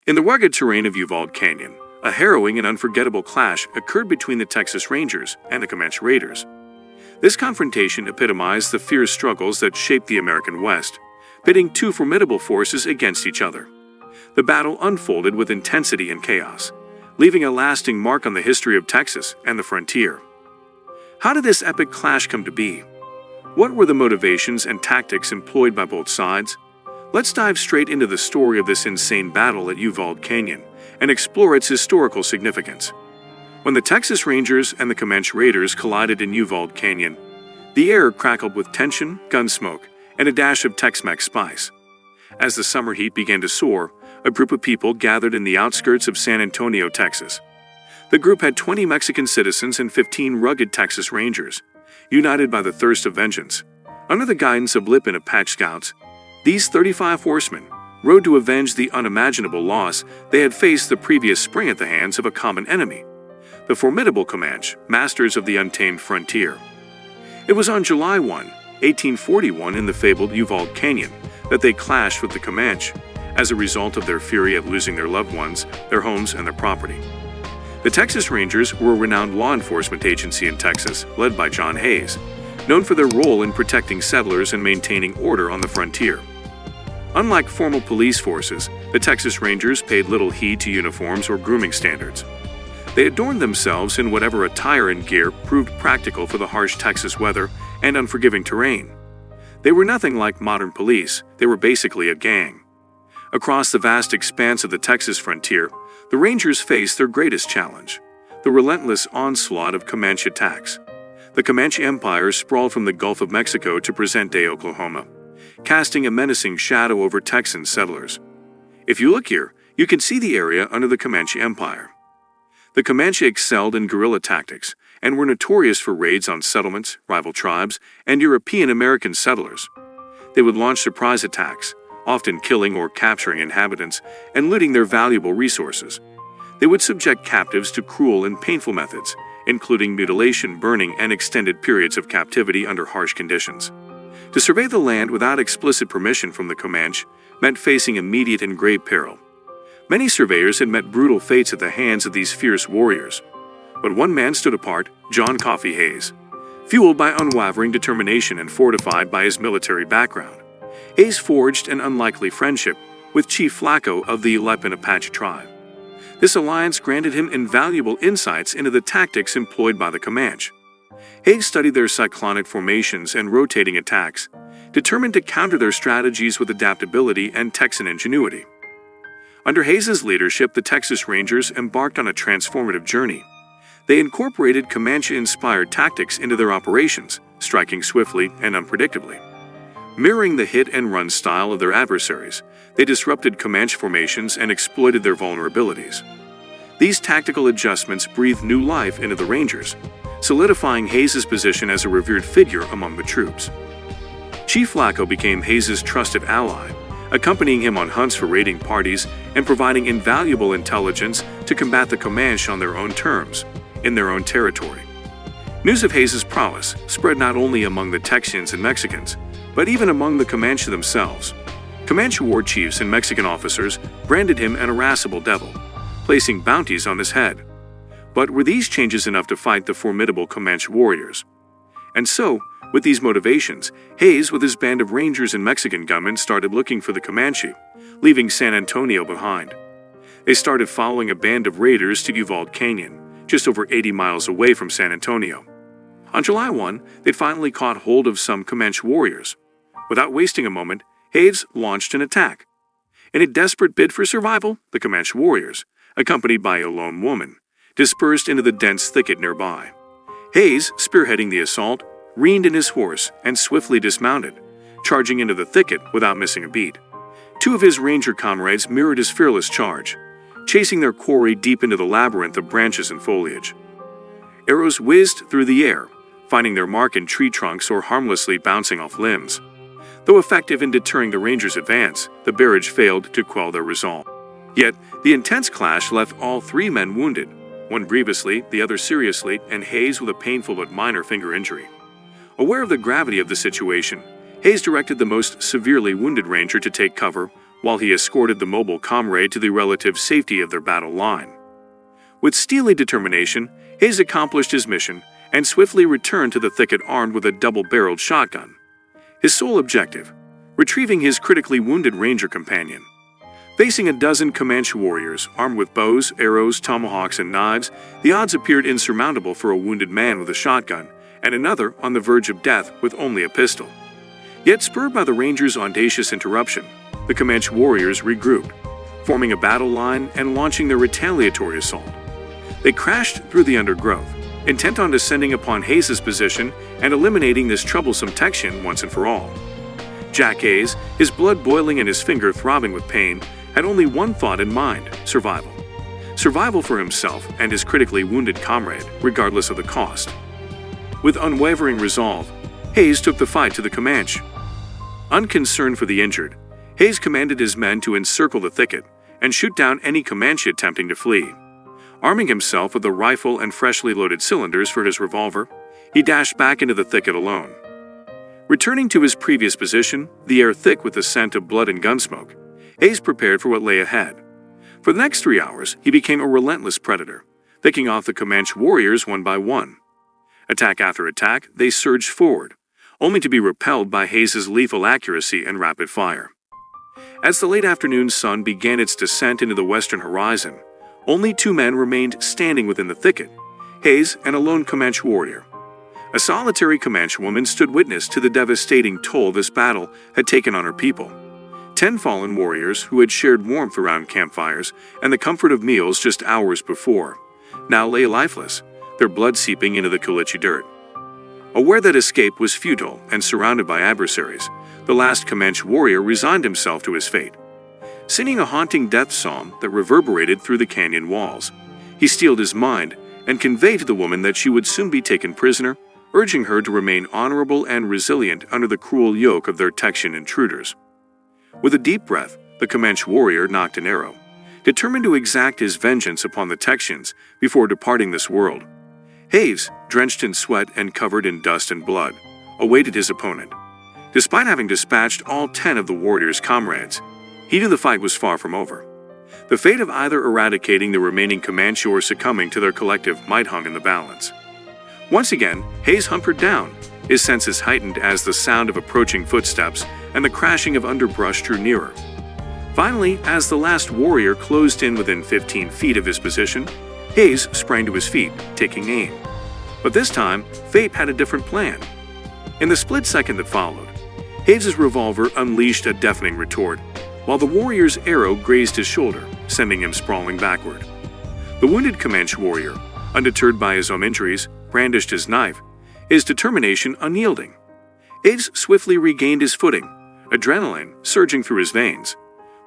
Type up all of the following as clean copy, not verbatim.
In the rugged terrain of Uvalde Canyon, a harrowing and unforgettable clash occurred between the Texas Rangers and the Comanche Raiders. This confrontation epitomized the fierce struggles that shaped the American West, pitting two formidable forces against each other. The battle unfolded with intensity and chaos, leaving a lasting mark on the history of Texas and the frontier. How did this epic clash come to be? What were the motivations and tactics employed by both sides? Let's dive straight into the story of this insane battle at Uvalde Canyon and explore its historical significance. When the Texas Rangers and the Comanche Raiders collided in Uvalde Canyon, the air crackled with tension, gun smoke, and a dash of Tex-Mex spice. As the summer heat began to soar, a group of people gathered in the outskirts of San Antonio, Texas. The group had 20 Mexican citizens and 15 rugged Texas Rangers, united by the thirst of vengeance. Under the guidance of Lip and Apache scouts, these 35 horsemen rode to avenge the unimaginable loss they had faced the previous spring at the hands of a common enemy, the formidable Comanche, masters of the untamed frontier. It was on July 1, 1841, in the fabled Uvalde Canyon, that they clashed with the Comanche, as a result of their fury at losing their loved ones, their homes, and their property. The Texas Rangers were a renowned law enforcement agency in Texas, led by John Hayes, known for their role in protecting settlers and maintaining order on the frontier. Unlike formal police forces, the Texas Rangers paid little heed to uniforms or grooming standards. They adorned themselves in whatever attire and gear proved practical for the harsh Texas weather and unforgiving terrain. They were nothing like modern police, they were basically a gang. Across the vast expanse of the Texas frontier, the Rangers faced their greatest challenge: the relentless onslaught of Comanche attacks. The Comanche Empire sprawled from the Gulf of Mexico to present-day Oklahoma, casting a menacing shadow over Texan settlers. If you look here, you can see the area under the Comanche Empire. The Comanche excelled in guerrilla tactics and were notorious for raids on settlements, rival tribes, and European-American settlers. They would launch surprise attacks, often killing or capturing inhabitants and looting their valuable resources. They would subject captives to cruel and painful methods, including mutilation, burning, and extended periods of captivity under harsh conditions. To survey the land without explicit permission from the Comanche meant facing immediate and grave peril. Many surveyors had met brutal fates at the hands of these fierce warriors. But one man stood apart, John Coffee Hayes. Fueled by unwavering determination and fortified by his military background, Hayes forged an unlikely friendship with Chief Flacco of the Lip and Apache tribe. This alliance granted him invaluable insights into the tactics employed by the Comanche. Hayes studied their cyclonic formations and rotating attacks, determined to counter their strategies with adaptability and Texan ingenuity. Under Hayes' leadership, the Texas Rangers embarked on a transformative journey. They incorporated Comanche-inspired tactics into their operations, striking swiftly and unpredictably. Mirroring the hit-and-run style of their adversaries, they disrupted Comanche formations and exploited their vulnerabilities. These tactical adjustments breathed new life into the Rangers, solidifying Hayes' position as a revered figure among the troops. Chief Flacco became Hayes' trusted ally, accompanying him on hunts for raiding parties and providing invaluable intelligence to combat the Comanche on their own terms, in their own territory. News of Hayes' prowess spread not only among the Texans and Mexicans, but even among the Comanche themselves. Comanche war chiefs and Mexican officers branded him an irascible devil, placing bounties on his head. But were these changes enough to fight the formidable Comanche warriors? And so, with these motivations, Hayes with his band of Rangers and Mexican gunmen started looking for the Comanche, leaving San Antonio behind. They started following a band of raiders to Uvalde Canyon, just over 80 miles away from San Antonio. On July 1, they'd finally caught hold of some Comanche warriors. Without wasting a moment, Hayes launched an attack. In a desperate bid for survival, the Comanche warriors, accompanied by a lone woman, dispersed into the dense thicket nearby. Hayes, spearheading the assault, reined in his horse and swiftly dismounted, charging into the thicket without missing a beat. Two of his ranger comrades mirrored his fearless charge, chasing their quarry deep into the labyrinth of branches and foliage. Arrows whizzed through the air, finding their mark in tree trunks or harmlessly bouncing off limbs. Though effective in deterring the Rangers' advance, the barrage failed to quell their resolve. Yet, the intense clash left all three men wounded, one grievously, the other seriously, and Hayes with a painful but minor finger injury. Aware of the gravity of the situation, Hayes directed the most severely wounded ranger to take cover, while he escorted the mobile comrade to the relative safety of their battle line. With steely determination, Hayes accomplished his mission and swiftly returned to the thicket armed with a double-barreled shotgun. His sole objective: retrieving his critically wounded ranger companion. Facing a dozen Comanche warriors armed with bows, arrows, tomahawks, and knives, the odds appeared insurmountable for a wounded man with a shotgun and another on the verge of death with only a pistol. Yet, spurred by the rangers' audacious interruption, the Comanche warriors regrouped, forming a battle line and launching their retaliatory assault. They crashed through the undergrowth, intent on descending upon Hayes' position and eliminating this troublesome Texian once and for all. Jack Hayes, his blood boiling and his finger throbbing with pain, had only one thought in mind: survival. Survival for himself and his critically wounded comrade, regardless of the cost. With unwavering resolve, Hayes took the fight to the Comanche. Unconcerned for the injured, Hayes commanded his men to encircle the thicket and shoot down any Comanche attempting to flee. Arming himself with a rifle and freshly loaded cylinders for his revolver, he dashed back into the thicket alone. Returning to his previous position, the air thick with the scent of blood and gunsmoke, Hayes prepared for what lay ahead. For the next 3 hours, he became a relentless predator, picking off the Comanche warriors one by one. Attack after attack, they surged forward, only to be repelled by Hayes' lethal accuracy and rapid fire. As the late afternoon sun began its descent into the western horizon, only 2 men remained standing within the thicket: Hayes and a lone Comanche warrior. A solitary Comanche woman stood witness to the devastating toll this battle had taken on her people. 10 fallen warriors who had shared warmth around campfires and the comfort of meals just hours before now lay lifeless, their blood seeping into the Comanche dirt. Aware that escape was futile and surrounded by adversaries, the last Comanche warrior resigned himself to his fate. Singing a haunting death psalm that reverberated through the canyon walls, he steeled his mind and conveyed to the woman that she would soon be taken prisoner, urging her to remain honorable and resilient under the cruel yoke of their Texian intruders. With a deep breath, the Comanche warrior nocked an arrow, determined to exact his vengeance upon the Texians before departing this world. Hayes, drenched in sweat and covered in dust and blood, awaited his opponent. Despite having dispatched all 10 of the warrior's comrades, he knew the fight was far from over. The fate of either eradicating the remaining Comanche or succumbing to their collective might hung in the balance. Once again, Hayes hunkered down, his senses heightened as the sound of approaching footsteps and the crashing of underbrush drew nearer. Finally, as the last warrior closed in within 15 feet of his position, Hayes sprang to his feet, taking aim. But this time, fate had a different plan. In the split second that followed, Hayes' revolver unleashed a deafening retort, while the warrior's arrow grazed his shoulder, sending him sprawling backward. The wounded Comanche warrior, undeterred by his own injuries, brandished his knife, his determination unyielding. Hayes swiftly regained his footing, adrenaline surging through his veins.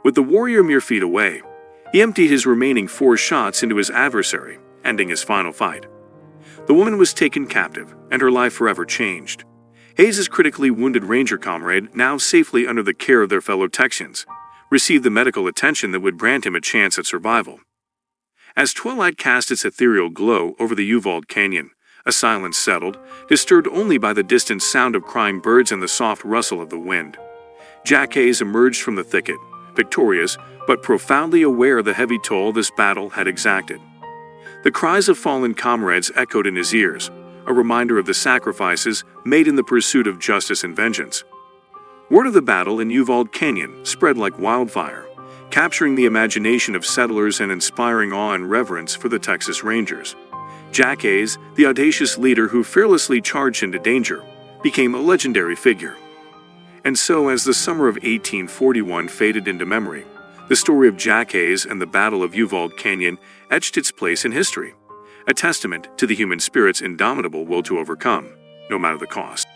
With the warrior mere feet away, he emptied his remaining 4 shots into his adversary, ending his final fight. The woman was taken captive, and her life forever changed. Hayes' critically wounded ranger comrade, now safely under the care of their fellow Texians, received the medical attention that would grant him a chance at survival. As twilight cast its ethereal glow over the Uvalde Canyon, a silence settled, disturbed only by the distant sound of crying birds and the soft rustle of the wind. Jack Hayes emerged from the thicket, victorious but profoundly aware of the heavy toll this battle had exacted. The cries of fallen comrades echoed in his ears, a reminder of the sacrifices made in the pursuit of justice and vengeance. Word of the battle in Uvalde Canyon spread like wildfire, capturing the imagination of settlers and inspiring awe and reverence for the Texas Rangers. Jack Hayes, the audacious leader who fearlessly charged into danger, became a legendary figure. And so, as the summer of 1841 faded into memory, the story of Jack Hayes and the Battle of Uvalde Canyon etched its place in history, a testament to the human spirit's indomitable will to overcome, no matter the cost.